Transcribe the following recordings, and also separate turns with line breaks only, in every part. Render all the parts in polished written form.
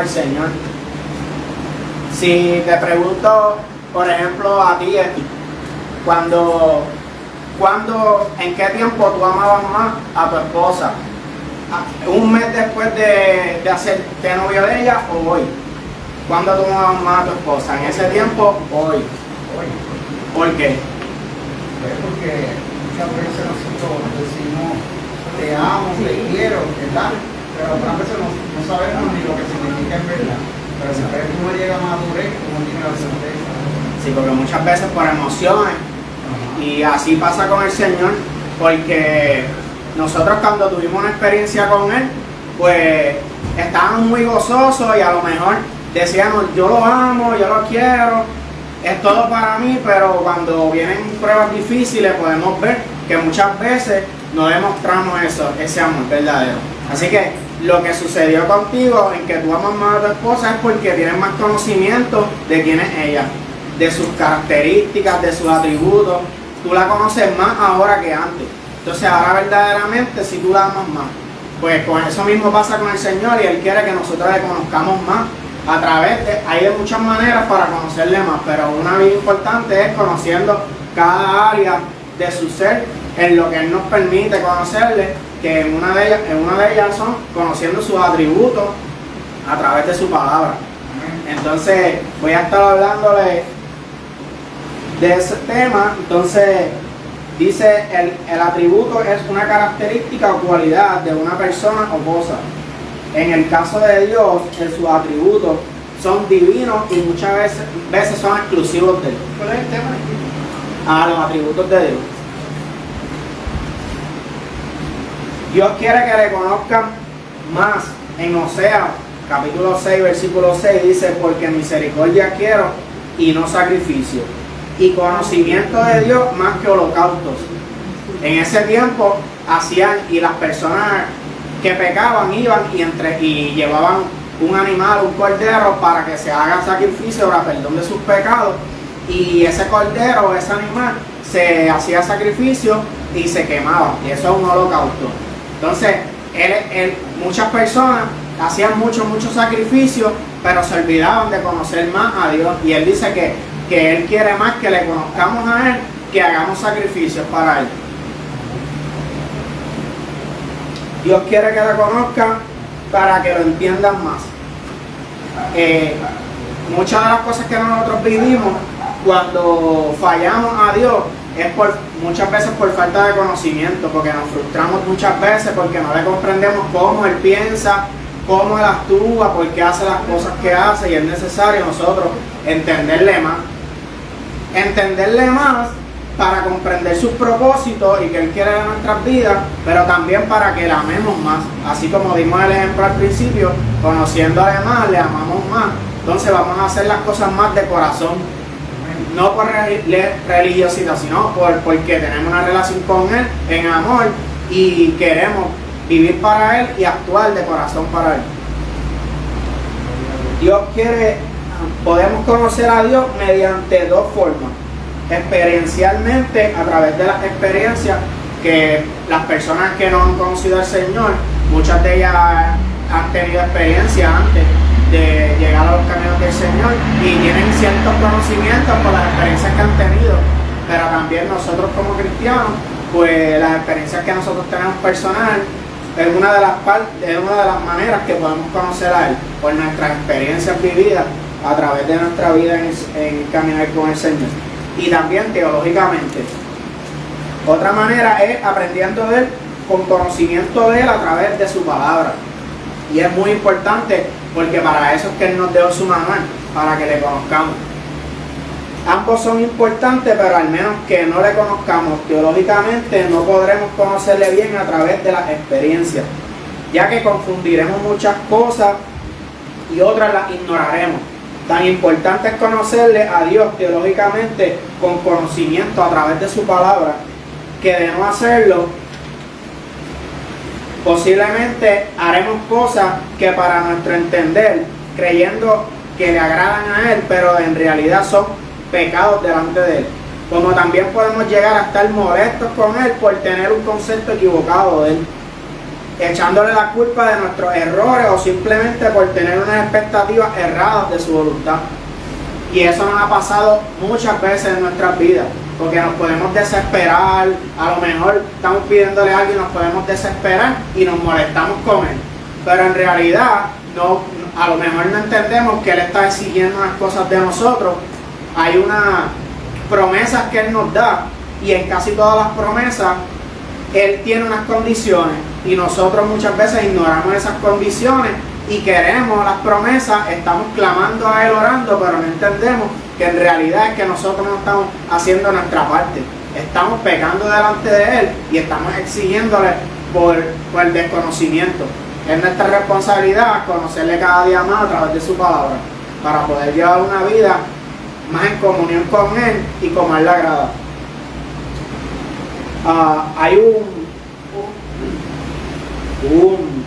al Señor. Si te pregunto, por ejemplo, a ti, ¿en qué tiempo tú amabas más a tu esposa? ¿Un mes después de hacerte novio de ella o hoy? ¿Cuándo tú amabas más a tu esposa? ¿En ese tiempo o hoy?
Hoy.
¿Por qué?
Pues porque muchas veces nosotros decimos te amo, te quiero, ¿verdad? Pero otras veces no sabemos ni lo que significa en verdad. Pero después que uno llega a madurez, uno tiene la certeza.
Sí, porque muchas veces por emociones, y así pasa con el Señor, porque nosotros cuando tuvimos una experiencia con Él, pues estábamos muy gozosos y a lo mejor decíamos, yo lo amo, yo lo quiero, es todo para mí, pero cuando vienen pruebas difíciles podemos ver que muchas veces no demostramos ese amor verdadero. Así que lo que sucedió contigo, en que tú amas más a tu esposa, es porque tienes más conocimiento de quién es ella, de sus características, de sus atributos. Tú la conoces más ahora que antes. Entonces ahora verdaderamente si tú la amas más, pues con eso mismo pasa con el Señor, y Él quiere que nosotros le conozcamos más a través de, hay de muchas maneras para conocerle más, pero una bien importante es conociendo cada área de su ser, en lo que Él nos permite conocerle, que en una de ellas son conociendo sus atributos a través de su palabra. Entonces voy a estar hablándole de ese tema. Entonces dice, el atributo es una característica o cualidad de una persona o cosa. En el caso de Dios, sus atributos son divinos y muchas veces son exclusivos de Él.
¿Cuál es el tema?
Los atributos de Dios. Dios quiere que le conozcan más. En Oseas, capítulo 6, versículo 6, dice, porque misericordia quiero y no sacrificio, y conocimiento de Dios más que holocaustos. En ese tiempo hacían, y las personas que pecaban iban y llevaban un animal, un cordero, para que se haga sacrificio para perdón de sus pecados, y ese cordero, ese animal, se hacía sacrificio y se quemaba, y eso es un holocausto. Entonces, muchas personas hacían muchos sacrificios, pero se olvidaban de conocer más a Dios, y Él dice que Él quiere más que le conozcamos a Él, que hagamos sacrificios para Él. Dios quiere que le conozcan para que lo entiendan más. Muchas de las cosas que nosotros vivimos cuando fallamos a Dios es muchas veces por falta de conocimiento, porque nos frustramos muchas veces porque no le comprendemos cómo Él piensa, cómo Él actúa, por qué hace las cosas que hace, y es necesario nosotros entenderle más para comprender sus propósitos y que Él quiere de nuestras vidas, pero también para que le amemos más. Así como dimos el ejemplo al principio, conociéndole más, le amamos más. Entonces vamos a hacer las cosas más de corazón, no por religiosidad, sino porque tenemos una relación con Él en amor y queremos vivir para Él y actuar de corazón para Él. Podemos conocer a Dios mediante dos formas: experiencialmente, a través de las experiencias que las personas que no han conocido al Señor, muchas de ellas han tenido experiencia antes de llegar a los caminos del Señor y tienen ciertos conocimientos por las experiencias que han tenido, pero también nosotros como cristianos, pues las experiencias que nosotros tenemos personal es una de las maneras que podemos conocer a Él, por nuestras experiencias vividas a través de nuestra vida en caminar con el Señor. Y también teológicamente. Otra manera es aprendiendo de Él, con conocimiento de Él a través de su palabra. Y es muy importante porque para eso es que Él nos dio su manual, para que le conozcamos. Ambos son importantes, pero al menos que no le conozcamos teológicamente, no podremos conocerle bien a través de las experiencias, ya que confundiremos muchas cosas y otras las ignoraremos. Tan importante es conocerle a Dios teológicamente con conocimiento a través de su palabra, que de no hacerlo, posiblemente haremos cosas que para nuestro entender, creyendo que le agradan a Él, pero en realidad son pecados delante de Él. Como también podemos llegar a estar molestos con Él por tener un concepto equivocado de Él. echándole la culpa de nuestros errores o simplemente por tener unas expectativas erradas de su voluntad. Y eso nos ha pasado muchas veces en nuestras vidas, porque nos podemos desesperar, a lo mejor estamos pidiéndole a alguien, nos podemos desesperar y nos molestamos con él, pero en realidad no, a lo mejor no entendemos que él está exigiendo unas cosas de nosotros. Hay unas promesas que él nos da y en casi todas las promesas él tiene unas condiciones y nosotros muchas veces ignoramos esas condiciones y queremos las promesas, estamos clamando a él, orando, pero no entendemos que en realidad es que nosotros no estamos haciendo nuestra parte, estamos pecando delante de él y estamos exigiéndole por el desconocimiento. Es nuestra responsabilidad conocerle cada día más a través de su palabra para poder llevar una vida más en comunión con él y como a él le agrada. Hay un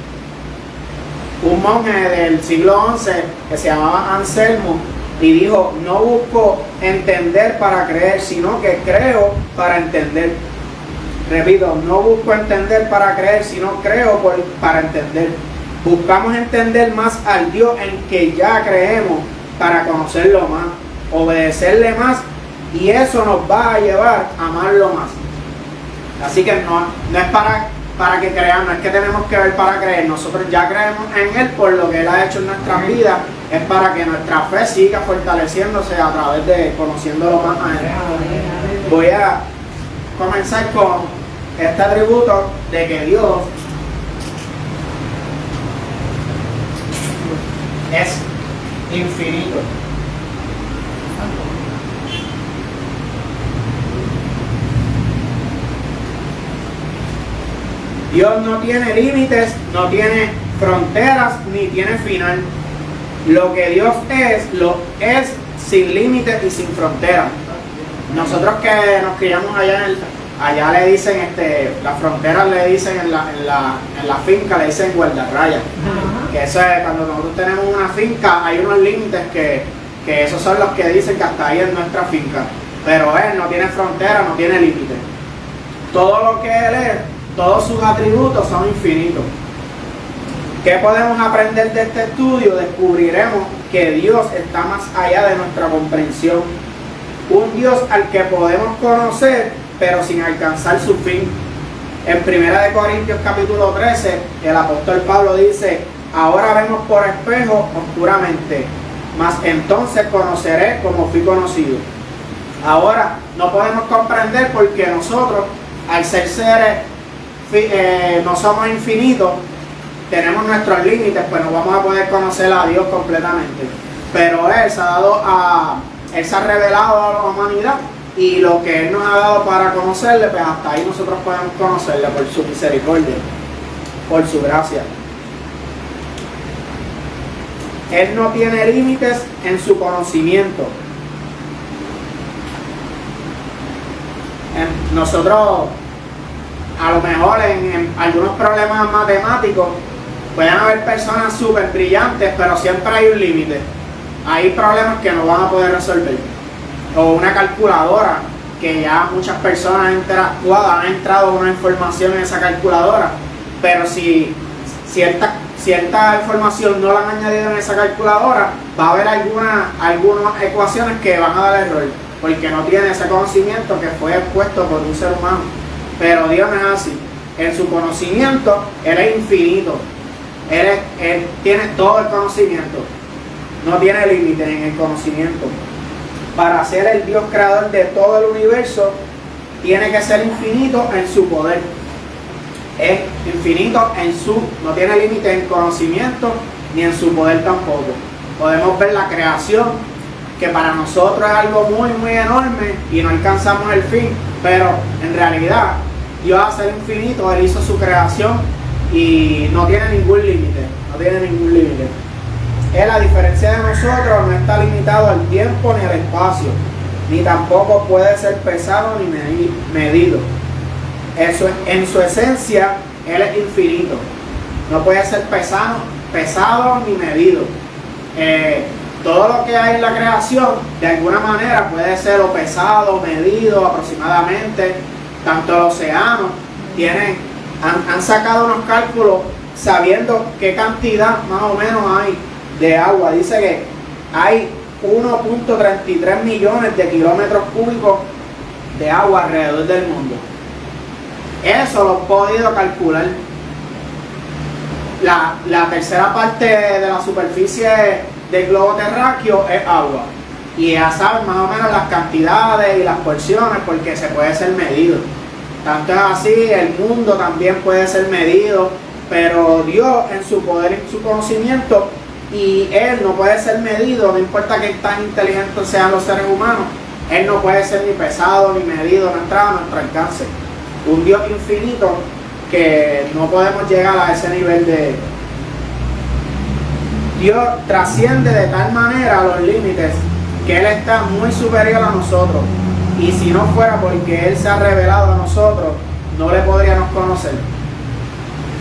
monje del siglo XI que se llamaba Anselmo y dijo: no busco entender para creer, sino que creo para entender. Repito, no busco entender para creer, sino creo para entender. Buscamos entender más al Dios en que ya creemos para conocerlo más, obedecerle más, y eso nos va a llevar a amarlo más. Así que no es para que creamos, no es que tenemos que ver para creer, nosotros ya creemos en Él por lo que Él ha hecho en nuestras vidas, es para que nuestra fe siga fortaleciéndose a través de conociéndolo más a Él. Voy a comenzar con este atributo de que Dios es infinito. Dios no tiene límites, no tiene fronteras, ni tiene final. Lo que Dios lo es sin límites y sin fronteras. Nosotros que nos criamos allá le dicen, las fronteras le dicen en la finca, le dicen guardarrayas. Que eso es, cuando nosotros tenemos una finca, hay unos límites que esos son los que dicen que hasta ahí es nuestra finca. Pero Él no tiene fronteras, no tiene límites. Todo lo que Él es, todos sus atributos son infinitos. ¿Qué podemos aprender de este estudio? Descubriremos que Dios está más allá de nuestra comprensión. Un Dios al que podemos conocer, pero sin alcanzar su fin. En 1 Corintios capítulo 13, el apóstol Pablo dice: ahora vemos por espejo oscuramente, mas entonces conoceré como fui conocido. Ahora no podemos comprender porque nosotros, al ser seres, no somos infinitos, tenemos nuestros límites, pues no vamos a poder conocer a Dios completamente. Pero Él se ha revelado a la humanidad, y lo que Él nos ha dado para conocerle, pues hasta ahí nosotros podemos conocerle por su misericordia, por su gracia. Él no tiene límites en su conocimiento. Nosotros, a lo mejor en algunos problemas matemáticos, pueden haber personas súper brillantes, pero siempre hay un límite. Hay problemas que no van a poder resolver. O una calculadora, que ya muchas personas han interactuado, han entrado una información en esa calculadora, pero si cierta información no la han añadido en esa calculadora, va a haber algunas ecuaciones que van a dar error, porque no tiene ese conocimiento que fue expuesto por un ser humano. Pero Dios no es así. En su conocimiento, Él es infinito. Él tiene todo el conocimiento. No tiene límites en el conocimiento. Para ser el Dios creador de todo el universo, tiene que ser infinito en su poder. Es infinito no tiene límite en conocimiento ni en su poder tampoco. Podemos ver la creación, que para nosotros es algo muy muy enorme y no alcanzamos el fin, pero en realidad Dios, a ser infinito, Él hizo su creación y no tiene ningún límite, Él, a diferencia de nosotros, no está limitado al tiempo ni al espacio, ni tampoco puede ser pesado ni medido. Eso, en su esencia, Él es infinito. No puede ser pesado ni medido. Todo lo que hay en la creación, de alguna manera, puede ser o pesado, medido aproximadamente. Tanto los océanos tienen han sacado unos cálculos sabiendo qué cantidad más o menos hay de agua. Dice que hay 1.33 millones de kilómetros cúbicos de agua alrededor del mundo. Eso lo he podido calcular. La tercera parte de la superficie del globo terráqueo es agua. Y ya saben más o menos las cantidades y las porciones porque se puede ser medido. Tanto es así, el mundo también puede ser medido, pero Dios en su poder y en su conocimiento, y Él no puede ser medido, no importa qué tan inteligentes sean los seres humanos, Él no puede ser ni pesado ni medido, no entra a nuestro alcance. Un Dios infinito que no podemos llegar a ese nivel de... Dios trasciende de tal manera los límites que Él está muy superior a nosotros, y si no fuera porque Él se ha revelado a nosotros, no le podríamos conocer.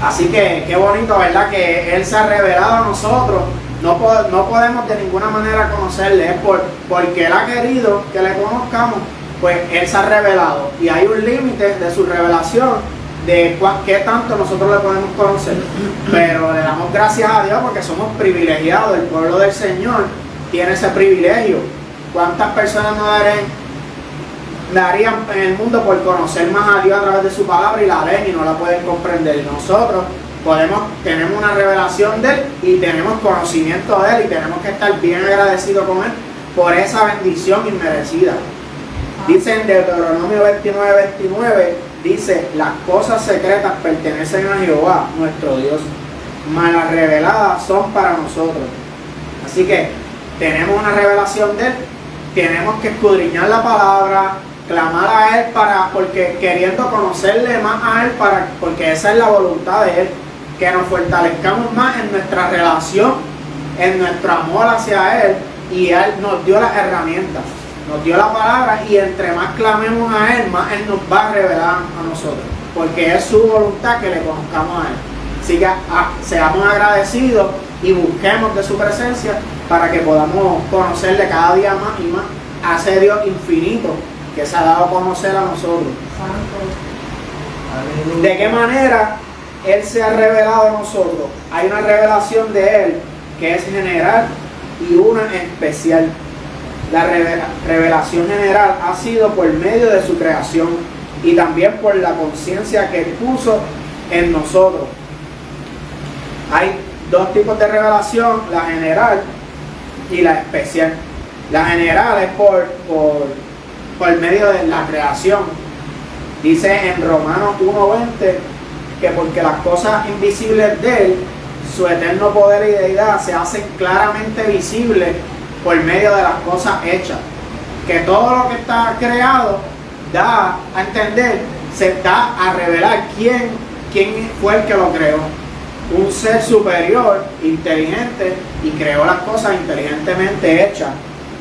Así que qué bonito, ¿verdad? Que Él se ha revelado a nosotros. No podemos de ninguna manera conocerle, es porque Él ha querido que le conozcamos, pues Él se ha revelado, y hay un límite de su revelación de qué tanto nosotros le podemos conocer. Pero le damos gracias a Dios porque somos privilegiados. El pueblo del Señor tiene ese privilegio. ¿Cuántas personas no darían en el mundo por conocer más a Dios a través de su palabra y la leen y no la pueden comprender? Y nosotros tenemos una revelación de Él y tenemos conocimiento de Él, y tenemos que estar bien agradecidos con Él por esa bendición inmerecida. Dice en Deuteronomio 29:29, dice: las cosas secretas pertenecen a Jehová, nuestro Dios, mas las reveladas son para nosotros. Así que tenemos una revelación de Él, tenemos que escudriñar la palabra, clamar a Él porque queriendo conocerle más a Él, porque esa es la voluntad de Él, que nos fortalezcamos más en nuestra relación, en nuestro amor hacia Él, y Él nos dio las herramientas, nos dio la palabra, y entre más clamemos a Él, más Él nos va a revelar a nosotros, porque es su voluntad que le conozcamos a Él. Así que seamos agradecidos y busquemos de su presencia para que podamos conocerle cada día más y más a ese Dios infinito que se ha dado a conocer a nosotros. ¿De qué manera Él se ha revelado a nosotros? Hay una revelación de Él que es general y una especial. La revelación general ha sido por medio de su creación y también por la conciencia que Él puso en nosotros. Hay dos tipos de revelación, la general y la especial. La general es por medio de la creación. Dice en Romanos 1:20 que porque las cosas invisibles de Él, su eterno poder y deidad, se hacen claramente visibles por medio de las cosas hechas. Que todo lo que está creado da a entender, se da a revelar quién fue el que lo creó. Un ser superior, inteligente, y creó las cosas inteligentemente hechas.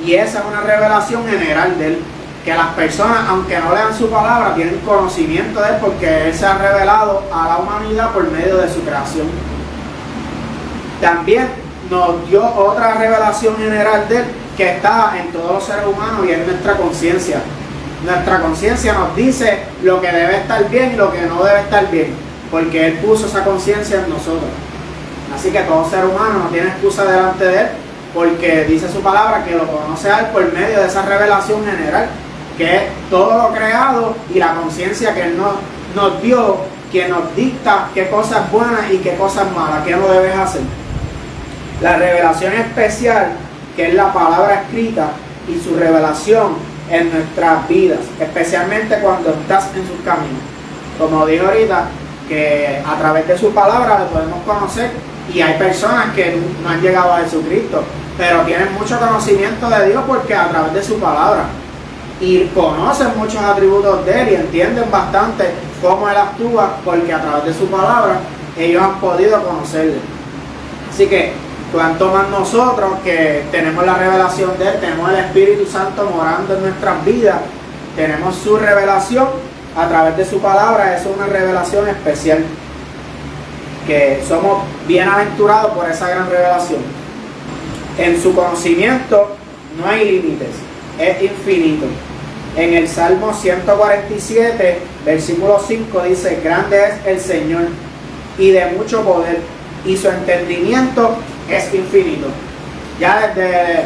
Y esa es una revelación general de Él, que las personas, aunque no lean su palabra, tienen conocimiento de Él porque Él se ha revelado a la humanidad por medio de su creación. También nos dio otra revelación general de Él que está en todos los seres humanos, y es nuestra conciencia. Nuestra conciencia nos dice lo que debe estar bien y lo que no debe estar bien, porque Él puso esa conciencia en nosotros. Así que todo ser humano no tiene excusa delante de Él, porque dice su palabra que lo conoce a Él por medio de esa revelación general, que es todo lo creado y la conciencia que Él nos dio, que nos dicta qué cosas buenas y qué cosas malas, qué no debes hacer. La revelación especial, que es la palabra escrita y su revelación en nuestras vidas, especialmente cuando estás en sus caminos. Como dije ahorita, que a través de su palabra lo podemos conocer, y hay personas que no han llegado a Jesucristo, pero tienen mucho conocimiento de Dios porque a través de su palabra, y conocen muchos atributos de Él y entienden bastante cómo Él actúa, porque a través de su palabra ellos han podido conocerle. Así que cuanto más nosotros que tenemos la revelación de Él, tenemos el Espíritu Santo morando en nuestras vidas, tenemos su revelación a través de su palabra. Eso es una revelación especial, que somos bienaventurados por esa gran revelación. En su conocimiento no hay límites, es infinito. En el Salmo 147, versículo 5 dice: grande es el Señor y de mucho poder, y su entendimiento es infinito. Ya desde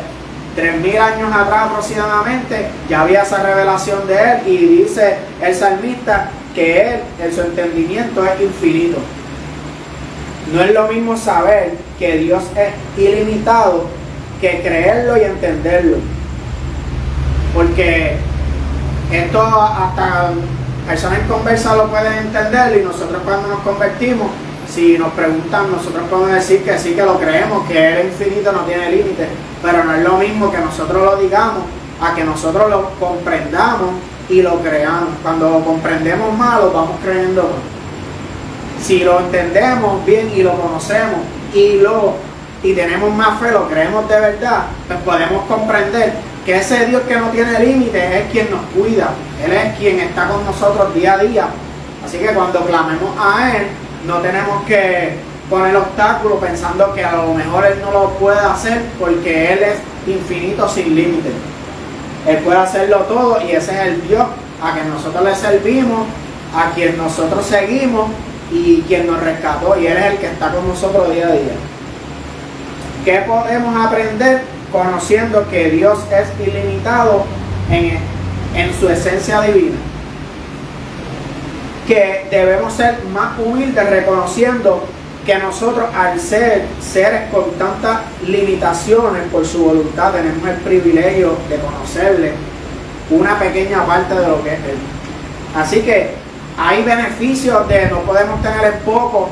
3000 años atrás aproximadamente ya había esa revelación de él, y dice el salmista que su entendimiento es infinito. No es lo mismo saber que Dios es ilimitado que creerlo y entenderlo, porque esto hasta personas en conversa lo pueden entender, y nosotros cuando nos convertimos, si nos preguntan, nosotros podemos decir que sí, que lo creemos, que Él es infinito, no tiene límites, pero no es lo mismo que nosotros lo digamos a que nosotros lo comprendamos y lo creamos. Cuando lo comprendemos más, lo vamos creyendo más. Si lo entendemos bien y lo conocemos y tenemos más fe, lo creemos de verdad, pues podemos comprender que ese Dios que no tiene límites es quien nos cuida. Él es quien está con nosotros día a día. Así que cuando clamemos a Él, no tenemos que poner obstáculos pensando que a lo mejor Él no lo puede hacer, porque Él es infinito sin límites. Él puede hacerlo todo, y ese es el Dios a quien nosotros le servimos, a quien nosotros seguimos y quien nos rescató, y Él es el que está con nosotros día a día. ¿Qué podemos aprender conociendo que Dios es ilimitado en su esencia divina? Que debemos ser más humildes, reconociendo que nosotros, al ser seres con tantas limitaciones por su voluntad, tenemos el privilegio de conocerle una pequeña parte de lo que es Él. Así que hay beneficios de no podemos tener en poco.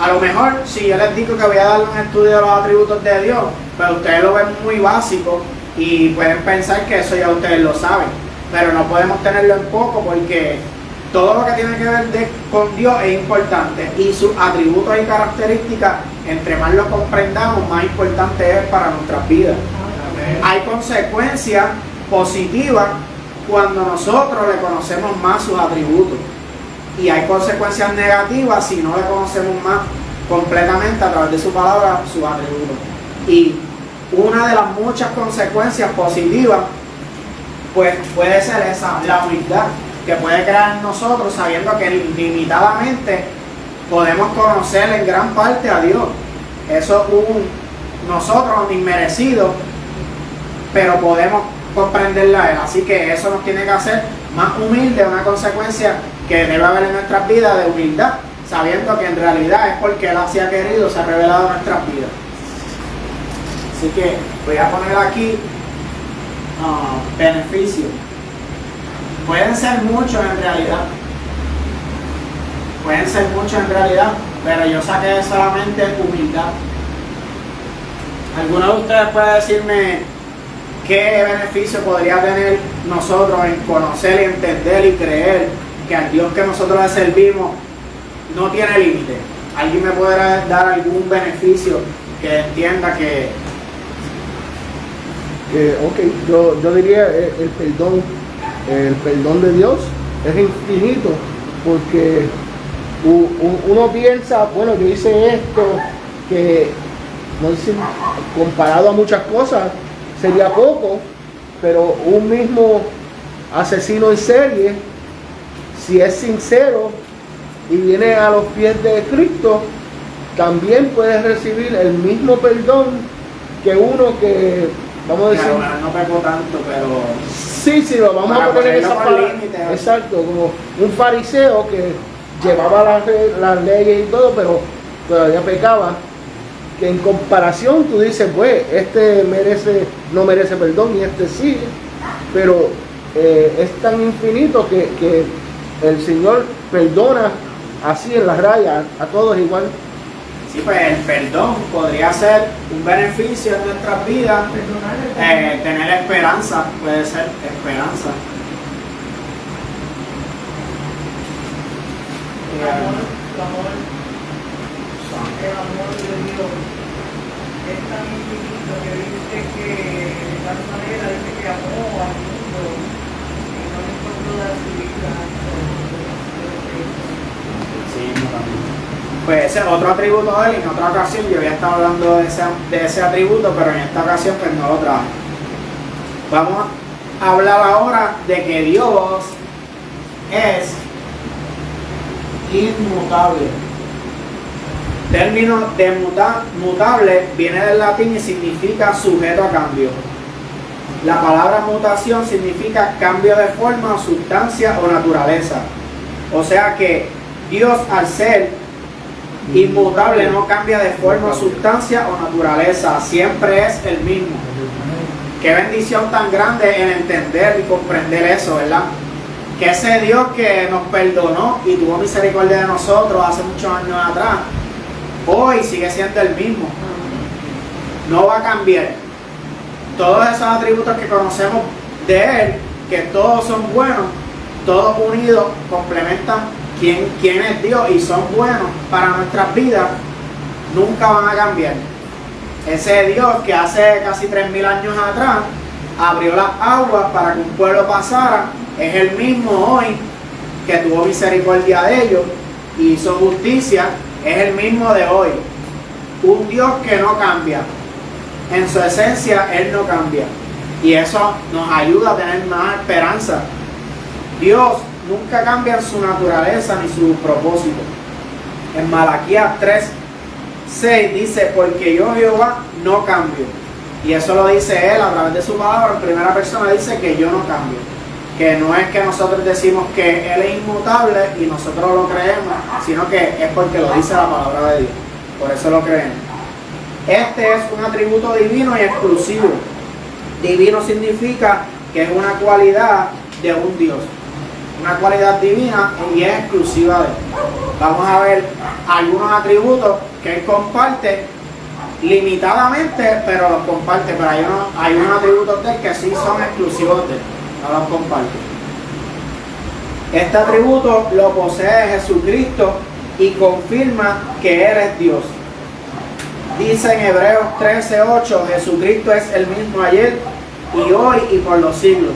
A lo mejor, si yo les digo que voy a darle un estudio de los atributos de Dios, pero ustedes lo ven muy básico y pueden pensar que eso ya ustedes lo saben, pero no podemos tenerlo en poco, porque todo lo que tiene que ver con Dios es importante, y sus atributos y características, entre más lo comprendamos, más importante es para nuestras vidas. Hay consecuencias positivas cuando nosotros le conocemos más sus atributos, y hay consecuencias negativas si no le conocemos más completamente a través de su palabra, sus atributos. Y una de las muchas consecuencias positivas pues puede ser esa, la humildad que puede crear en nosotros, sabiendo que limitadamente podemos conocer en gran parte a Dios. Eso es nosotros inmerecido, pero podemos comprenderla a Él. Así que eso nos tiene que hacer más humildes, una consecuencia que debe haber en nuestras vidas de humildad, sabiendo que en realidad es porque Él así ha querido, se ha revelado en nuestras vidas. Así que voy a poner aquí beneficios. Pueden ser muchos en realidad. Pueden ser muchos en realidad, pero yo saqué solamente humildad. ¿Alguno de ustedes puede decirme qué beneficio podría tener nosotros en conocer y entender y creer que al Dios que nosotros le servimos no tiene límite? ¿Alguien me podrá dar algún beneficio que entienda que...
yo diría el perdón de Dios es infinito, porque uno piensa, bueno, yo hice esto, que no sé, comparado a muchas cosas sería poco, pero un mismo asesino en serie, si es sincero y viene a los pies de Cristo, también puede recibir el mismo perdón que uno que, vamos a decir,
bueno, no pecó tanto, pero
sí, lo vamos a poner en esa palabra. Exacto, como un fariseo que llevaba las leyes y todo, pero todavía pecaba. Que en comparación tú dices, pues, este no merece perdón y este sí, pero es tan infinito que el Señor perdona así en las rayas a todos igual.
Sí, pues el perdón podría ser un beneficio en nuestras vidas, tener esperanza, puede ser esperanza.
El amor de Dios es tan infinito que dice que de tal manera dice que amó al mundo y no le importó dar su vida.
Sí, no, también. Pues ese es otro atributo de Él. En otra ocasión yo había estado hablando de ese atributo, pero en esta ocasión pues no lo traje. Vamos hablar ahora de que Dios es inmutable. Término de mutable viene del latín y significa sujeto a cambio. La palabra mutación significa cambio de forma, sustancia o naturaleza. O sea que Dios, al ser inmutable, no cambia de forma, sustancia o naturaleza, siempre es el mismo. Qué bendición tan grande en entender y comprender eso, ¿verdad? Que ese Dios que nos perdonó y tuvo misericordia de nosotros hace muchos años atrás, hoy sigue siendo el mismo. No va a cambiar. Todos esos atributos que conocemos de Él, que todos son buenos, todos unidos complementan quién es Dios y son buenos para nuestras vidas, nunca van a cambiar. Ese Dios que hace casi 3000 años atrás abrió las aguas para que un pueblo pasara, es el mismo hoy que tuvo misericordia de ellos y hizo justicia, es el mismo de hoy. Un Dios que no cambia. En su esencia, Él no cambia. Y eso nos ayuda a tener más esperanza. Dios nunca cambia en su naturaleza ni su propósito. En Malaquías 3:6 dice, porque yo Jehová no cambio. Y eso lo dice Él a través de su palabra. En primera persona dice que yo no cambio. Que no es que nosotros decimos que Él es inmutable y nosotros lo creemos, sino que es porque lo dice la palabra de Dios. Por eso lo creemos. Este es un atributo divino y exclusivo. Divino significa que es una cualidad de un Dios. Una cualidad divina y es exclusiva de Él. Vamos a ver algunos atributos que Él comparte limitadamente, pero los comparte. Pero hay unos atributos de Él que sí son exclusivos de Él. No los comparte. Este atributo lo posee Jesucristo y confirma que Él es Dios. Dice en Hebreos 13:8, Jesucristo es el mismo ayer y hoy y por los siglos.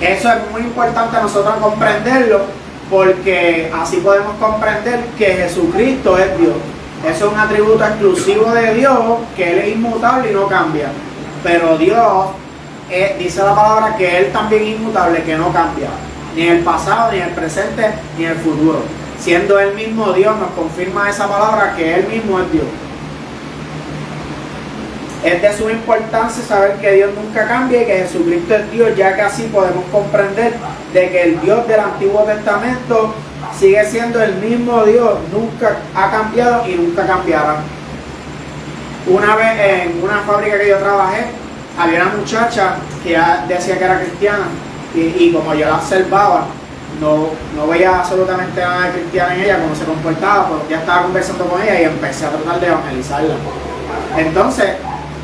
Eso es muy importante nosotros comprenderlo, porque así podemos comprender que Jesucristo es Dios. Eso es un atributo exclusivo de Dios, que Él es inmutable y no cambia. Pero Dios, dice la palabra que Él también es inmutable, que no cambia. Ni en el pasado, ni en el presente, ni en el futuro. Siendo Él mismo Dios, nos confirma esa palabra que Él mismo es Dios. Es de suma importancia saber que Dios nunca cambia y que Jesucristo es Dios, ya que así podemos comprender de que el Dios del Antiguo Testamento sigue siendo el mismo Dios, nunca ha cambiado y nunca cambiará. Una vez en una fábrica que yo trabajé, había una muchacha que ya decía que era cristiana y como yo la observaba, no veía absolutamente nada de cristiana en ella, cómo se comportaba, pero ya estaba conversando con ella y empecé a tratar de evangelizarla. Entonces,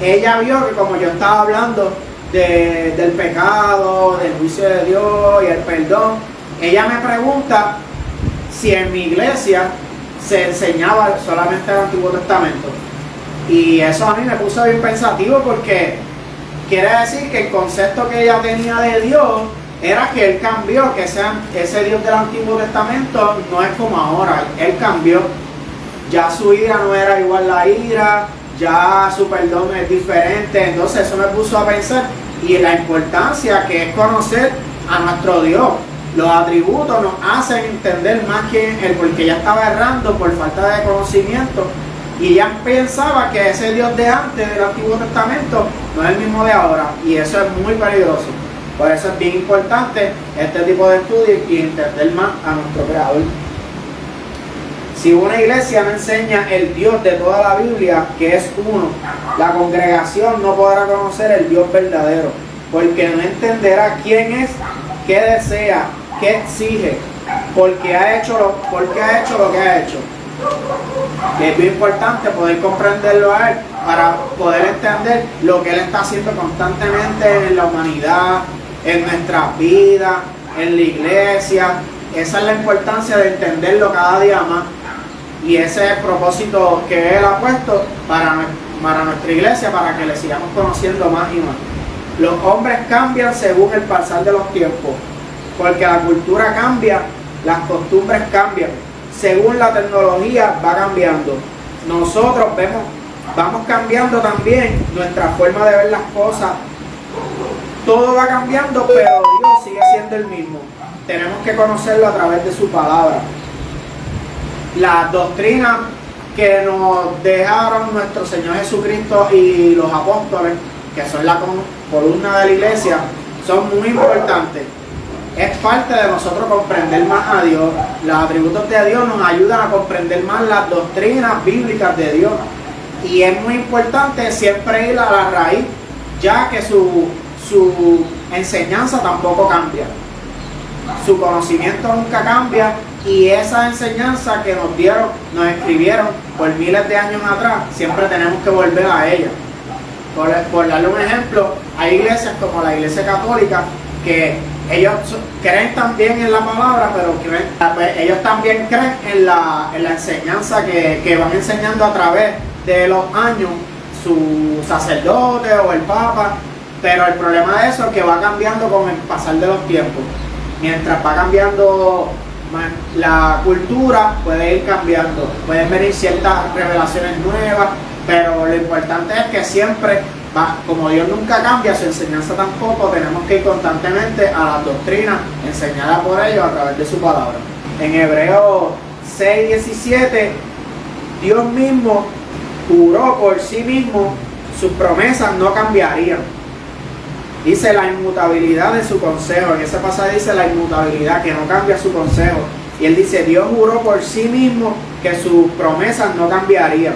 ella vio que como yo estaba hablando del pecado, del juicio de Dios y el perdón, ella me pregunta si en mi iglesia se enseñaba solamente el Antiguo Testamento. Y eso a mí me puso bien pensativo, porque quiere decir que el concepto que ella tenía de Dios era que Él cambió, que ese Dios del Antiguo Testamento no es como ahora. Él cambió. Ya su ira no era igual la ira, ya su perdón es diferente. Entonces eso me puso a pensar y la importancia que es conocer a nuestro Dios. Los atributos nos hacen entender más quién es Él, porque ella estaba errando por falta de conocimiento y ella pensaba que ese Dios de antes del Antiguo Testamento no es el mismo de ahora, y eso es muy peligroso. Por eso es bien importante este tipo de estudios y entender más a nuestro Creador. Si una iglesia no enseña el Dios de toda la Biblia, que es uno, la congregación no podrá conocer el Dios verdadero, porque no entenderá quién es, qué desea, qué exige, por qué ha hecho lo que ha hecho. Y es muy importante poder comprenderlo a Él para poder entender lo que Él está haciendo constantemente en la humanidad, en nuestras vidas, en la iglesia. Esa es la importancia de entenderlo cada día más. Y ese es el propósito que Él ha puesto para nuestra iglesia, para que le sigamos conociendo más y más. Los hombres cambian según el pasar de los tiempos, porque la cultura cambia, las costumbres cambian. Según la tecnología va cambiando. Nosotros vamos cambiando también nuestra forma de ver las cosas todo va cambiando, pero Dios sigue siendo el mismo. Tenemos que conocerlo a través de su palabra. Las doctrinas que nos dejaron nuestro Señor Jesucristo y los apóstoles, que son la columna de la iglesia, son muy importantes. Es parte de nosotros comprender más a Dios. Los atributos de Dios nos ayudan a comprender más las doctrinas bíblicas de Dios. Y es muy importante siempre ir a la raíz, ya que su enseñanza tampoco cambia. Su conocimiento nunca cambia, y esa enseñanza que nos escribieron por miles de años atrás, siempre tenemos que volver a ella. Por darle un ejemplo, hay iglesias como la Iglesia Católica que ellos creen también en la palabra, pero ellos también creen en la enseñanza que van enseñando a través de los años su sacerdote o el papa, pero el problema de eso es que va cambiando con el pasar de los tiempos. Mientras va cambiando la cultura, puede ir cambiando, pueden venir ciertas revelaciones nuevas, pero lo importante es que siempre, como Dios nunca cambia, su enseñanza tampoco, tenemos que ir constantemente a las doctrinas enseñadas por ellos a través de su palabra. En Hebreos 6:17, Dios mismo juró por sí mismo, sus promesas no cambiarían. Dice la inmutabilidad de su consejo. En ese pasaje dice la inmutabilidad, que no cambia su consejo. Y él dice, Dios juró por sí mismo que sus promesas no cambiarían.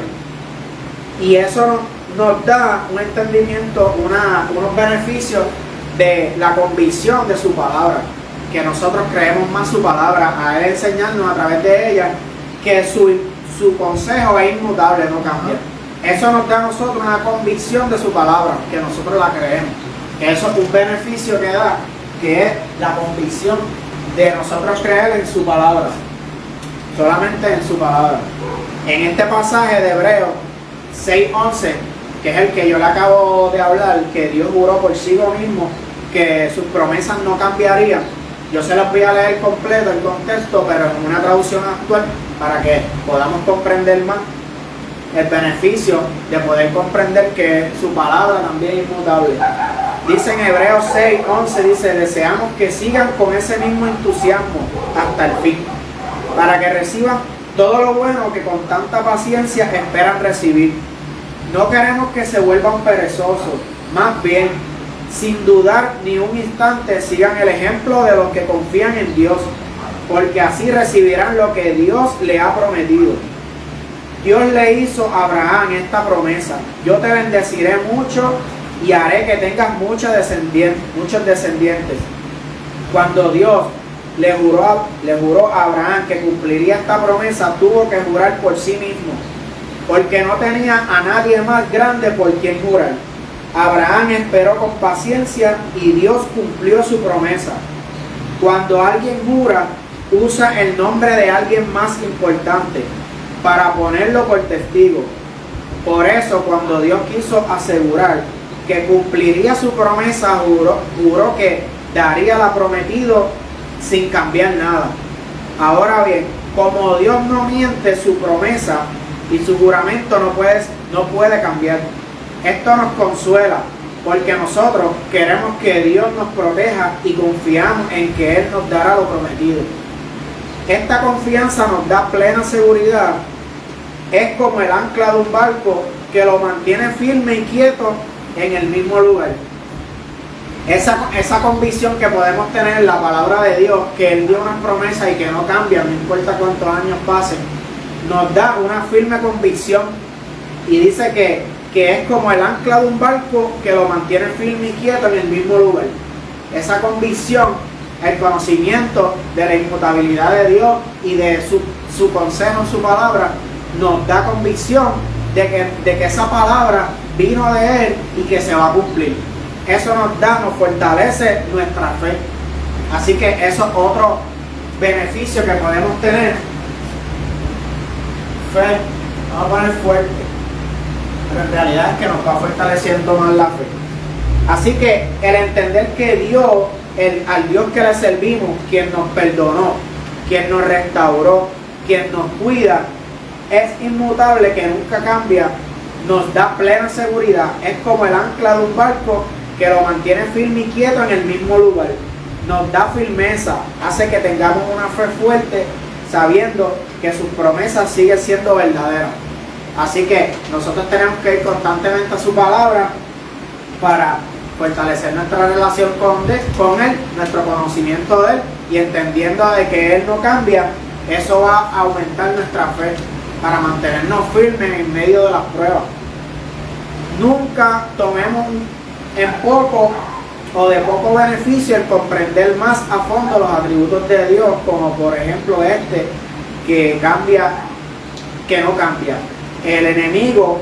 Y eso nos da un entendimiento, unos beneficios de la convicción de su palabra. Que nosotros creemos más su palabra, a él enseñarnos a través de ella que su consejo es inmutable, no cambia. Eso nos da a nosotros una convicción de su palabra, que nosotros la creemos. Eso es un beneficio que da, que es la convicción de nosotros creer en su palabra, solamente en su palabra. En este pasaje de Hebreos 6:11, que es el que yo le acabo de hablar, que Dios juró por sí mismo que sus promesas no cambiarían, yo se los voy a leer completo el contexto, pero en una traducción actual, para que podamos comprender más el beneficio de poder comprender que su palabra también es inmutable. Dice en Hebreos 6:11, dice, deseamos que sigan con ese mismo entusiasmo hasta el fin, para que reciban todo lo bueno que con tanta paciencia esperan recibir. No queremos que se vuelvan perezosos, más bien, sin dudar ni un instante, sigan el ejemplo de los que confían en Dios, porque así recibirán lo que Dios le ha prometido. Dios le hizo a Abraham esta promesa: yo te bendeciré mucho y haré que tengas muchos descendientes. Cuando Dios le juró a Abraham que cumpliría esta promesa, tuvo que jurar por sí mismo, porque no tenía a nadie más grande por quien jurar. Abraham esperó con paciencia y Dios cumplió su promesa. Cuando alguien jura, usa el nombre de alguien más importante para ponerlo por testigo. Por eso, cuando Dios quiso asegurar que cumpliría su promesa, juró que daría lo prometido sin cambiar nada. Ahora bien, como Dios no miente, su promesa y su juramento no puede cambiar. Esto nos consuela, porque nosotros queremos que Dios nos proteja y confiamos en que Él nos dará lo prometido. Esta confianza nos da plena seguridad. Es como el ancla de un barco que lo mantiene firme y quieto en el mismo lugar. Esa convicción que podemos tener en la palabra de Dios, que Él dio unas promesas y que no cambian, no importa cuántos años pasen, nos da una firme convicción. Y dice que es como el ancla de un barco que lo mantiene firme y quieto en el mismo lugar. Esa convicción, el conocimiento de la inmutabilidad de Dios y de su consejo en su palabra, nos da convicción de que esa palabra vino de Él y que se va a cumplir. Eso nos fortalece nuestra fe. Así que eso es otro beneficio que podemos tener. Fe, vamos a poner fuerte, pero en realidad es que nos va fortaleciendo más la fe. Así que el entender que Dios, al Dios que le servimos, quien nos perdonó, quien nos restauró, quien nos cuida, es inmutable, que nunca cambia, nos da plena seguridad. Es como el ancla de un barco que lo mantiene firme y quieto en el mismo lugar. Nos da firmeza, hace que tengamos una fe fuerte, sabiendo que sus promesas siguen siendo verdaderas. Así que nosotros tenemos que ir constantemente a su palabra para fortalecer nuestra relación con Él, nuestro conocimiento de Él, y entendiendo de que Él no cambia, eso va a aumentar nuestra fe para mantenernos firmes en medio de las pruebas. Nunca tomemos en poco o de poco beneficio el comprender más a fondo los atributos de Dios, como por ejemplo que cambia, que no cambia. El enemigo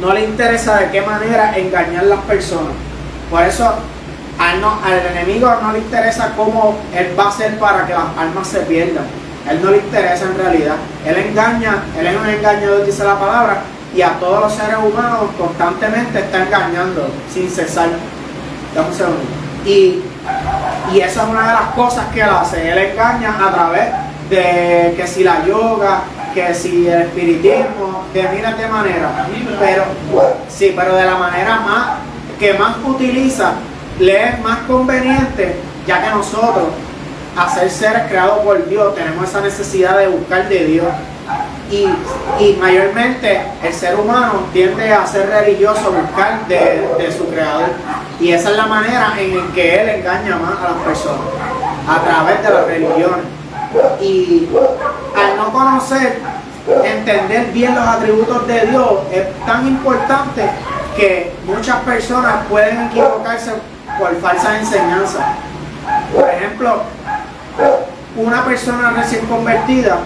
no le interesa de qué manera engañar a las personas. Por eso al enemigo no le interesa cómo él va a hacer para que las almas se pierdan. Él no le interesa en realidad. Él engaña, él es un engañador, dice la palabra, y a todos los seres humanos constantemente está engañando sin cesar. Dame un segundo. Y esa es una de las cosas que él hace. Él engaña a través de que si la yoga, que si el espiritismo, de miles de maneras. Pero de la manera que más utiliza, le es más conveniente, ya que nosotros, a ser seres creados por Dios, tenemos esa necesidad de buscar de Dios. Y mayormente el ser humano tiende a ser religioso, buscar de su creador. Y esa es la manera en que él engaña más a las personas, a través de las religiones. Y al no conocer, entender bien los atributos de Dios, es tan importante que muchas personas pueden equivocarse por falsas enseñanzas. Por ejemplo, una persona recién convertida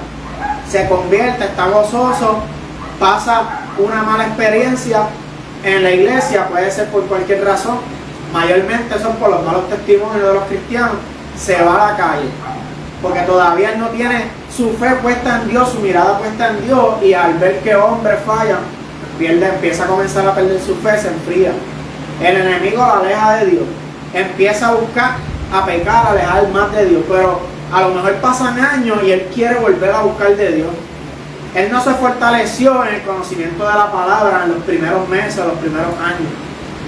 se convierte, está gozoso, pasa una mala experiencia en la iglesia, puede ser por cualquier razón, mayormente son por los malos testimonios de los cristianos, se va a la calle, porque todavía no tiene su fe puesta en Dios, su mirada puesta en Dios, y al ver que hombres fallan, empieza a comenzar a perder su fe, se enfría. El enemigo la aleja de Dios, empieza a buscar, a pecar, a alejar más de Dios, pero a lo mejor pasan años y él quiere volver a buscar de Dios. Él no se fortaleció en el conocimiento de la palabra en los primeros meses, los primeros años.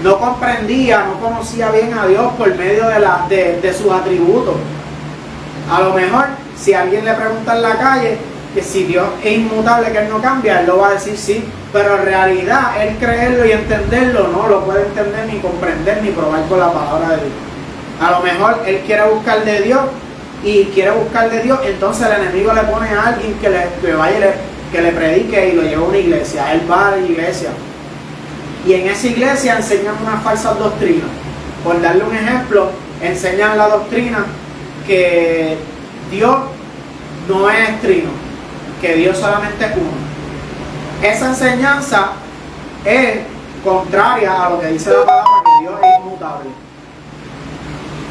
No comprendía, no conocía bien a Dios por medio de sus atributos. A lo mejor, si alguien le pregunta en la calle que si Dios es inmutable, que Él no cambia, Él lo va a decir sí, pero en realidad, Él creerlo y entenderlo, no lo puede entender, ni comprender, ni probar con la palabra de Dios. A lo mejor Él quiere buscar de Dios, y quiere buscar de Dios, entonces el enemigo le pone a alguien que vaya que le predique y lo lleva a una iglesia. Él va a la iglesia y en esa iglesia enseñan unas falsas doctrinas. Por darle un ejemplo, enseñan la doctrina que Dios no es trino, que Dios solamente es uno. Esa enseñanza es contraria a lo que dice la palabra, que Dios es inmutable.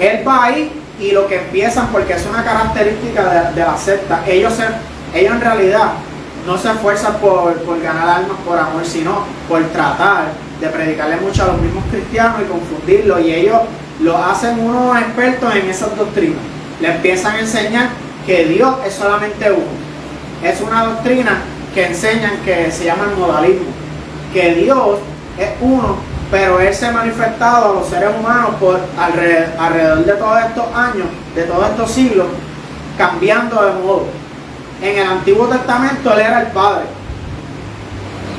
Él va ahí y lo que empiezan, porque es una característica de la secta, ellos en realidad no se esfuerzan por ganar almas por amor, sino por tratar de predicarle mucho a los mismos cristianos y confundirlos, y ellos lo hacen unos expertos en esas doctrinas. Le empiezan a enseñar que Dios es solamente uno. Es una doctrina que enseñan, que se llama el modalismo, que Dios es uno, pero Él se ha manifestado a los seres humanos por alrededor de todos estos años, de todos estos siglos, cambiando de modo. En el Antiguo Testamento Él era el Padre,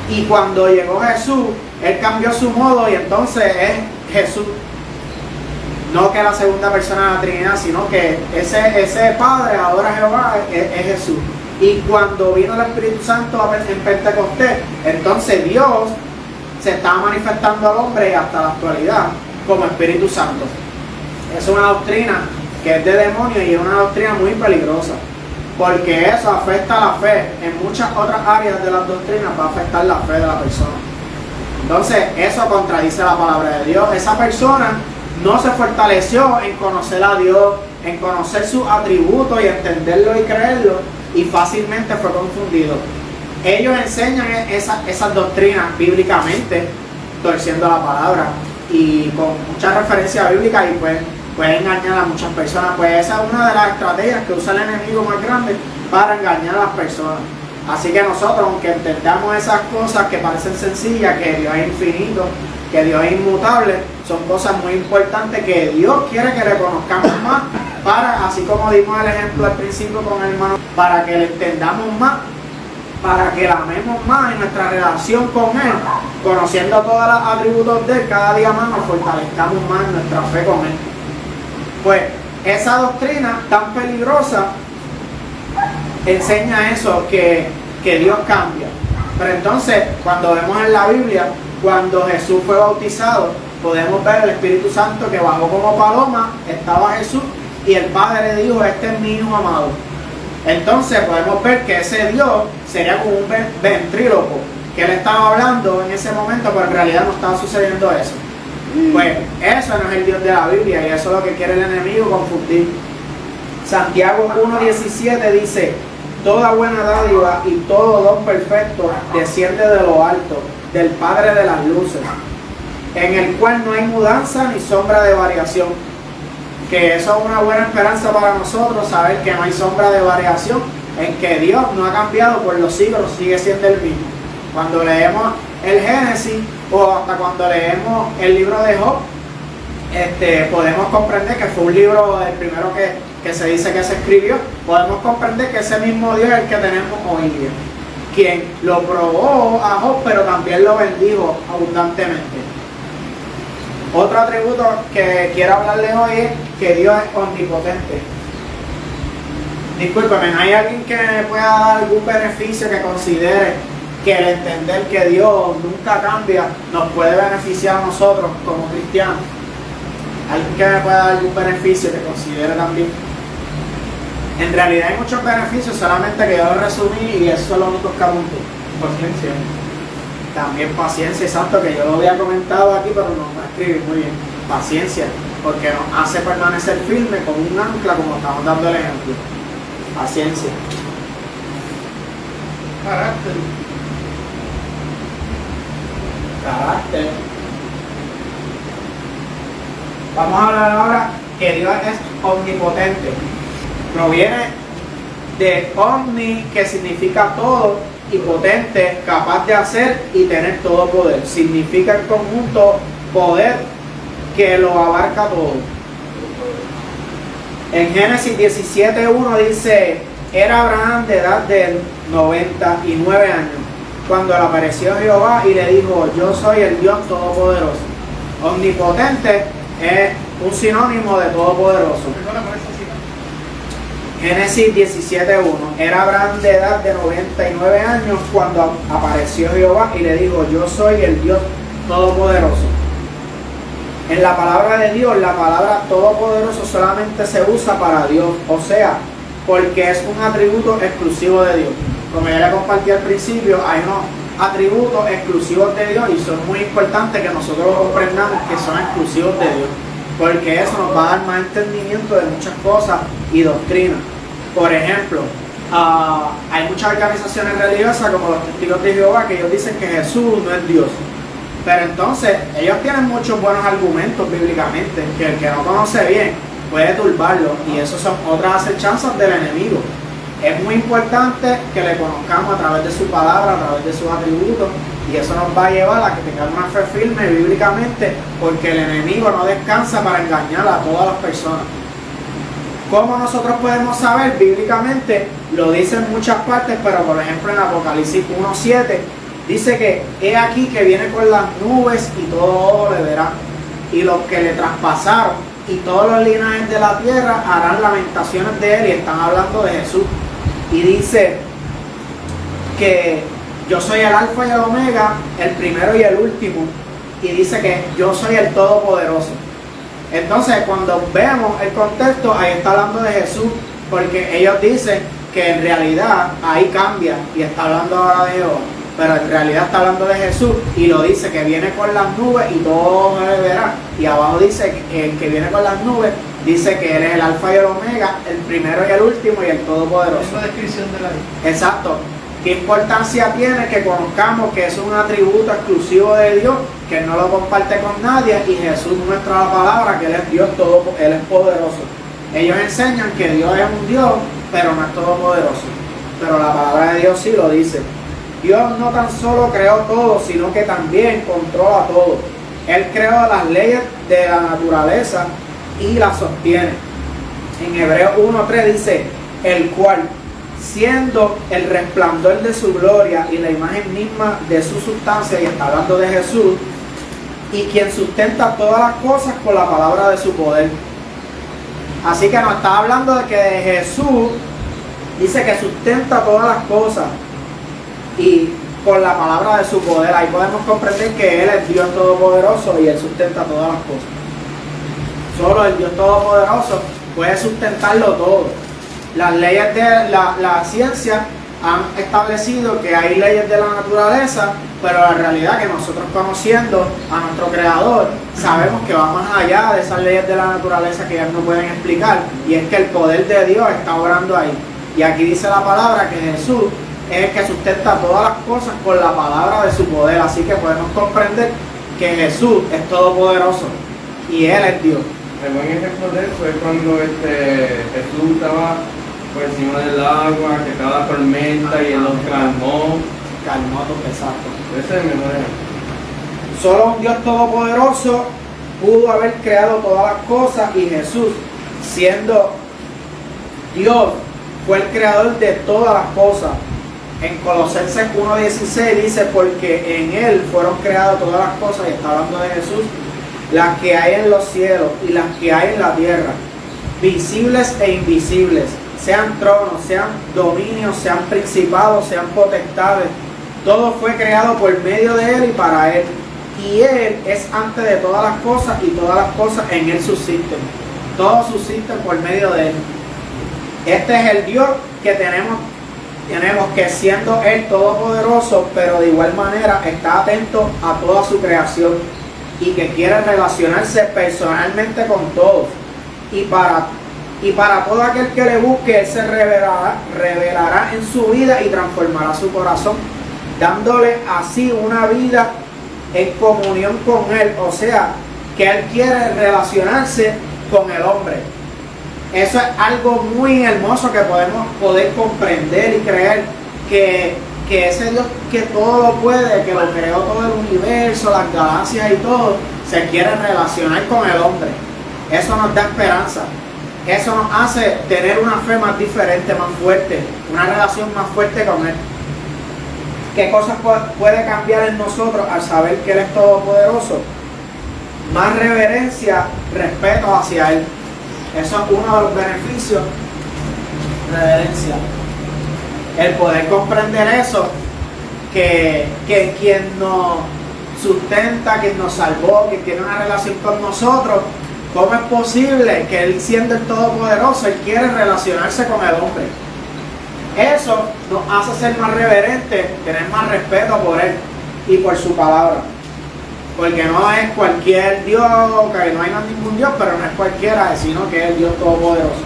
y cuando llegó Jesús, Él cambió su modo y entonces es Jesús. No que la segunda persona de la Trinidad, sino que ese Padre, ahora Jehová, es Jesús. Y cuando vino el Espíritu Santo en Pentecostés, entonces Dios se estaba manifestando al hombre, y hasta la actualidad, como Espíritu Santo. Es una doctrina que es de demonio, y es una doctrina muy peligrosa, porque eso afecta la fe. En muchas otras áreas de las doctrinas va a afectar la fe de la persona. Entonces eso contradice la palabra de Dios. Esa persona no se fortaleció en conocer a Dios, en conocer sus atributos y entenderlo y creerlo, y fácilmente fue confundido. Ellos enseñan esas doctrinas bíblicamente, torciendo la palabra y con muchas referencias bíblicas, y puede engañar a muchas personas. Pues esa es una de las estrategias que usa el enemigo más grande para engañar a las personas. Así que nosotros, aunque entendamos esas cosas que parecen sencillas, que Dios es infinito, que Dios es inmutable, son cosas muy importantes que Dios quiere que reconozcamos más, para, así como dimos el ejemplo al principio con el hermano, para que le entendamos más, para que la amemos más en nuestra relación con Él, conociendo todos los atributos de Él, cada día más nos fortalezcamos más en nuestra fe con Él. Pues esa doctrina tan peligrosa enseña eso, que Dios cambia. Pero entonces, cuando vemos en la Biblia, cuando Jesús fue bautizado, podemos ver el Espíritu Santo que bajó como paloma, estaba Jesús, y el Padre le dijo: este es mi Hijo amado. Entonces podemos ver que ese Dios sería como un ventríloco, que él estaba hablando en ese momento, pero en realidad no estaba sucediendo eso. Pues eso no es el Dios de la Biblia, y eso es lo que quiere el enemigo, confundir. Santiago 1:17 dice: toda buena dádiva y todo don perfecto desciende de lo alto, del Padre de las luces, en el cual no hay mudanza ni sombra de variación. Que eso es una buena esperanza para nosotros, saber que no hay sombra de variación, en que Dios no ha cambiado por los siglos, sigue siendo el mismo. Cuando leemos el Génesis, o hasta cuando leemos el libro de Job, podemos comprender que fue un libro, el primero que se dice que se escribió. Podemos comprender que ese mismo Dios es el que tenemos hoy día, quien lo probó a Job, pero también lo bendijo abundantemente. Otro atributo que quiero hablarles hoy es que Dios es omnipotente. Discúlpeme, ¿hay alguien que me pueda dar algún beneficio que considere que el entender que Dios nunca cambia nos puede beneficiar a nosotros como cristianos? ¿Alguien que me pueda dar algún beneficio que considere también? En realidad hay muchos beneficios, solamente que yo lo resumí y esos son los únicos que apunto.
Paciencia.
También paciencia, exacto, que yo lo había comentado aquí, pero no me escribí muy bien. Paciencia, porque nos hace permanecer firme como un ancla, como estamos dando el ejemplo. Paciencia.
Carácter.
Carácter. Vamos a hablar ahora que Dios es omnipotente. Proviene de omni, que significa todo, y potente, capaz de hacer y tener todo poder. Significa en conjunto poder que lo abarca todo. En Génesis 17:1 dice: era Abraham de edad de 99 años cuando le apareció Jehová y le dijo: yo soy el Dios Todopoderoso. Omnipotente es un sinónimo de todopoderoso. Génesis 17:1. Era Abraham de edad de 99 años cuando apareció Jehová y le dijo: yo soy el Dios Todopoderoso. En la palabra de Dios, la palabra todopoderoso solamente se usa para Dios, o sea, porque es un atributo exclusivo de Dios. Como ya le compartí al principio, hay unos atributos exclusivos de Dios y son muy importantes que nosotros comprendamos que son exclusivos de Dios, porque eso nos va a dar más entendimiento de muchas cosas y doctrinas. Por ejemplo, hay muchas organizaciones religiosas como los Testigos de Jehová que ellos dicen que Jesús no es Dios. Pero entonces ellos tienen muchos buenos argumentos bíblicamente que el que no conoce bien puede turbarlo, y eso son otras acechanzas del enemigo. Es muy importante que le conozcamos a través de su palabra, a través de sus atributos, y eso nos va a llevar a que tengamos una fe firme bíblicamente, porque el enemigo no descansa para engañar a todas las personas. ¿Cómo nosotros podemos saber? Bíblicamente lo dice en muchas partes, pero por ejemplo en Apocalipsis 1:7 dice que he aquí que viene con las nubes y todo ojo le verá, y los que le traspasaron y todos los linajes de la tierra harán lamentaciones de él, y están hablando de Jesús. Y dice que yo soy el alfa y el omega, el primero y el último, y dice que yo soy el todopoderoso. Entonces cuando vemos el contexto, ahí está hablando de Jesús, porque ellos dicen que en realidad ahí cambia y está hablando ahora de Jehová, pero en realidad está hablando de Jesús, y lo dice que viene con las nubes y todo se verá. Y abajo dice que el que viene con las nubes dice que él es el alfa y el omega, el primero y el último y el todopoderoso.
Es una descripción de la vida.
Exacto. ¿Qué importancia tiene que conozcamos que es un atributo exclusivo de Dios, que no lo comparte con nadie, y Jesús muestra la palabra que él es Dios todo, él es poderoso? Ellos enseñan que Dios es un Dios, pero no es todopoderoso. Pero la palabra de Dios sí lo dice. Dios no tan solo creó todo, sino que también controla todo. Él creó las leyes de la naturaleza y las sostiene. En Hebreos 1:3 dice, el cual, siendo el resplandor de su gloria y la imagen misma de su sustancia, y está hablando de Jesús, y quien sustenta todas las cosas con la palabra de su poder. Así que nos está hablando de que Jesús dice que sustenta todas las cosas y con la palabra de su poder. Ahí podemos comprender que Él es Dios Todopoderoso y Él sustenta todas las cosas. Solo el Dios Todopoderoso puede sustentarlo todo. Las leyes de la ciencia han establecido que hay leyes de la naturaleza, pero la realidad que nosotros, conociendo a nuestro Creador, sabemos que va más allá de esas leyes de la naturaleza que ellas no pueden explicar, y es que el poder de Dios está obrando ahí. Y aquí dice la palabra que Jesús es el que sustenta todas las cosas con la palabra de su poder. Así que podemos comprender que Jesús es todopoderoso y Él es Dios.
El buen ejemplo de eso es cuando Jesús estaba por encima del agua, que estaba la tormenta y Él los calmó.
Calmó todo, exacto.
Ese es el mejor ejemplo.
Solo un Dios todopoderoso pudo haber creado todas las cosas, y Jesús, siendo Dios, fue el creador de todas las cosas. En Colosenses 1:16 dice, porque en Él fueron creadas todas las cosas, y está hablando de Jesús, las que hay en los cielos y las que hay en la tierra, visibles e invisibles, sean tronos, sean dominios, sean principados, sean potestades. Todo fue creado por medio de Él y para Él. Y Él es antes de todas las cosas, y todas las cosas en Él subsisten. Todo subsiste por medio de Él. Este es el Dios que tenemos que, siendo Él todopoderoso, pero de igual manera está atento a toda su creación y que quiere relacionarse personalmente con todos. Y para todo aquel que le busque, Él se revelará en su vida y transformará su corazón, dándole así una vida en comunión con Él. O sea, que Él quiere relacionarse con el hombre. Eso es algo muy hermoso que podemos poder comprender y creer, que ese Dios que todo lo puede, que lo creó todo el universo, las galaxias y todo, se quiere relacionar con el hombre. Eso nos da esperanza. Eso nos hace tener una fe más diferente, más fuerte, una relación más fuerte con Él. ¿Qué cosas puede cambiar en nosotros al saber que Él es todopoderoso? Más reverencia, respeto hacia Él. Eso es uno de los beneficios. Reverencia. El poder comprender eso, que quien nos sustenta, quien nos salvó, quien tiene una relación con nosotros, ¿cómo es posible que Él, siendo el Todopoderoso, Él quiere relacionarse con el hombre? Eso nos hace ser más reverentes, tener más respeto por Él y por su palabra. Porque no es cualquier Dios, que no hay ningún Dios, pero no es cualquiera, sino que es el Dios Todopoderoso.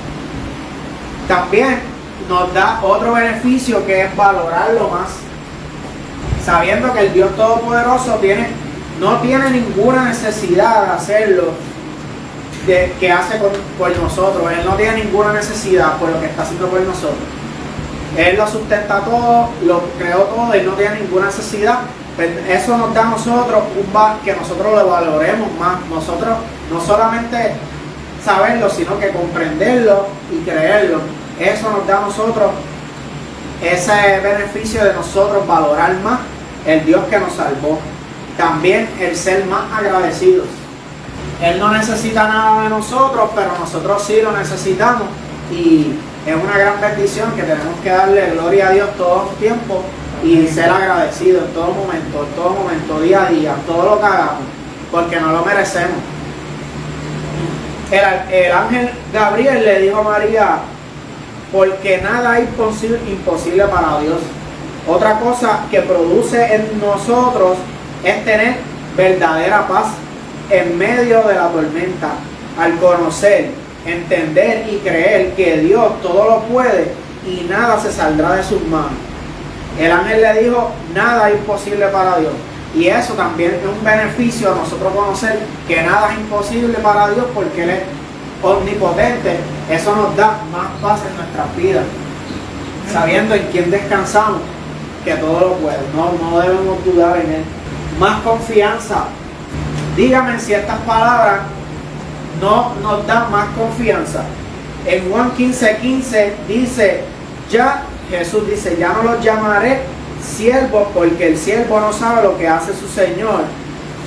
También nos da otro beneficio, que es valorarlo más, sabiendo que el Dios Todopoderoso no tiene ninguna necesidad de hacerlo que hace por nosotros. Él no tiene ninguna necesidad por lo que está haciendo por nosotros. Él lo sustenta todo, lo creó todo, Él no tiene ninguna necesidad. Eso nos da a nosotros que nosotros lo valoremos más. Nosotros no solamente saberlo, sino que comprenderlo y creerlo. Eso nos da a nosotros ese beneficio de nosotros valorar más el Dios que nos salvó. También el ser más agradecidos. Él no necesita nada de nosotros, pero nosotros sí lo necesitamos, y es una gran bendición que tenemos que darle gloria a Dios todo el tiempo y ser agradecidos en todo momento, día a día, todo lo que hagamos, porque no lo merecemos. El ángel Gabriel le dijo a María, porque nada es imposible para Dios. Otra cosa que produce en nosotros es tener verdadera paz en medio de la tormenta, al conocer, entender y creer que Dios todo lo puede y nada se saldrá de sus manos. El ángel le dijo, nada es imposible para Dios. Y eso también es un beneficio a nosotros conocer que nada es imposible para Dios, porque Él es omnipotente. Eso nos da más paz en nuestras vidas, sabiendo en quién descansamos, que todo lo puede. No debemos dudar en Él. Más confianza. Dígame si estas palabras no nos dan más confianza. En Juan 15:15 dice, ya Jesús dice, ya no los llamaré siervos porque el siervo no sabe lo que hace su Señor,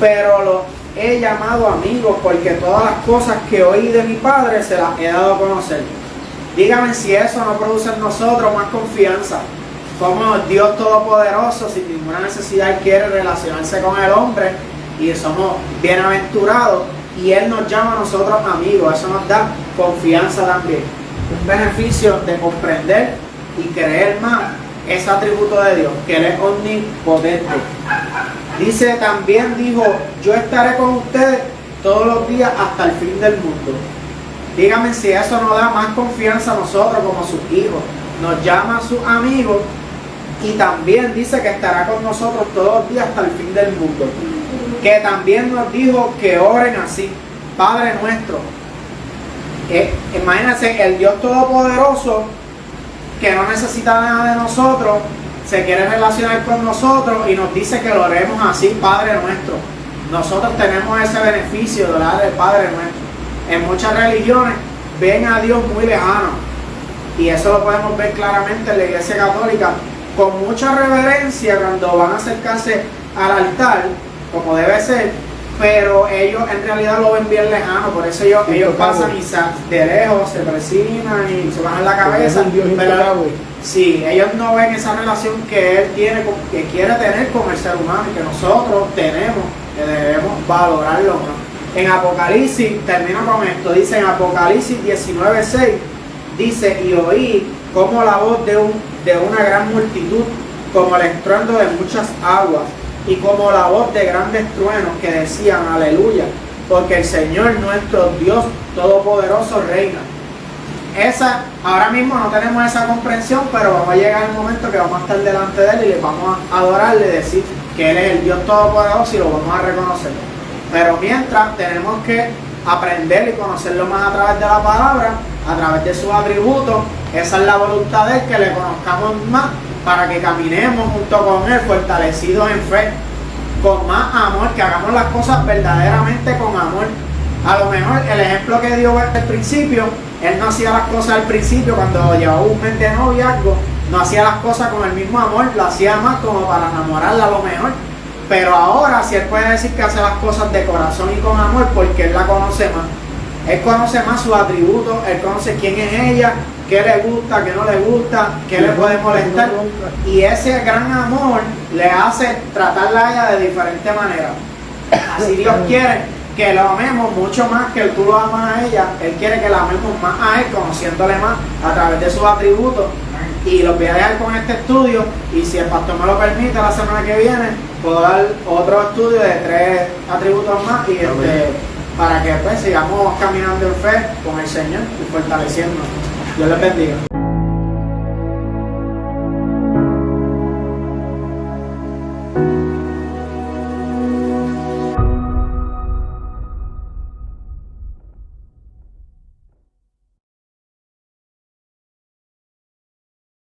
pero los he llamado amigos porque todas las cosas que oí de mi Padre se las he dado a conocer. Dígame si eso no produce en nosotros más confianza. Como Dios Todopoderoso, sin ninguna necesidad, quiere relacionarse con el hombre y somos bienaventurados y Él nos llama a nosotros amigos. Eso nos da confianza también. Un beneficio de comprender y creer más ese atributo de Dios, que Él es omnipotente. Dice, también dijo, yo estaré con ustedes todos los días hasta el fin del mundo. Dígame si eso nos da más confianza a nosotros como sus hijos. Nos llama a sus amigos y también dice que estará con nosotros todos los días hasta el fin del mundo. Que también nos dijo que oren así, Padre nuestro. Imagínense, el Dios Todopoderoso, que no necesita nada de nosotros, se quiere relacionar con nosotros y nos dice que lo oremos así, Padre nuestro. Nosotros tenemos ese beneficio de orar el Padre nuestro. En muchas religiones ven a Dios muy lejano y eso lo podemos ver claramente en la Iglesia Católica, con mucha reverencia cuando van a acercarse al altar, como debe ser, pero ellos en realidad lo ven bien lejano, por eso ellos pasan y de lejos se presignan y se bajan la cabeza, pero sí, ellos no ven esa relación que Él tiene, que quiere tener con el ser humano y que nosotros tenemos, que debemos valorarlo más. En Apocalipsis, termino con esto, dice en Apocalipsis 19:6, dice, y oí como la voz de una gran multitud, como el estruendo de muchas aguas, y como la voz de grandes truenos que decían, aleluya, porque el Señor nuestro Dios Todopoderoso reina. Ahora mismo no tenemos esa comprensión, pero vamos a llegar el momento que vamos a estar delante de Él y le vamos a adorarle y decir que Él es el Dios Todopoderoso y lo vamos a reconocer. Pero mientras tenemos que aprender y conocerlo más a través de la palabra, a través de sus atributos. Esa es la voluntad de Él, que le conozcamos más para que caminemos junto con Él, fortalecidos en fe, con más amor, que hagamos las cosas verdaderamente con amor. A lo mejor el ejemplo que dio al principio, Él no hacía las cosas al principio cuando llevaba un mes de noviazgo, no hacía las cosas con el mismo amor, lo hacía más como para enamorarla a lo mejor. Pero ahora sí Él puede decir que hace las cosas de corazón y con amor porque Él la conoce más. Él conoce más sus atributos, Él conoce quién es ella, qué le gusta, qué no le gusta, qué le puede molestar. Y ese gran amor le hace tratarla a ella de diferente manera. Así Dios quiere que lo amemos mucho más que tú lo amas a ella. Él quiere que la amemos más a Él, conociéndole más a través de sus atributos. Y los voy a dejar con este estudio, y si el pastor me lo permite, la semana que viene puedo dar otro estudio de 3 atributos más y para que pues sigamos caminando en fe con el Señor y fortaleciéndonos. Dios les bendiga.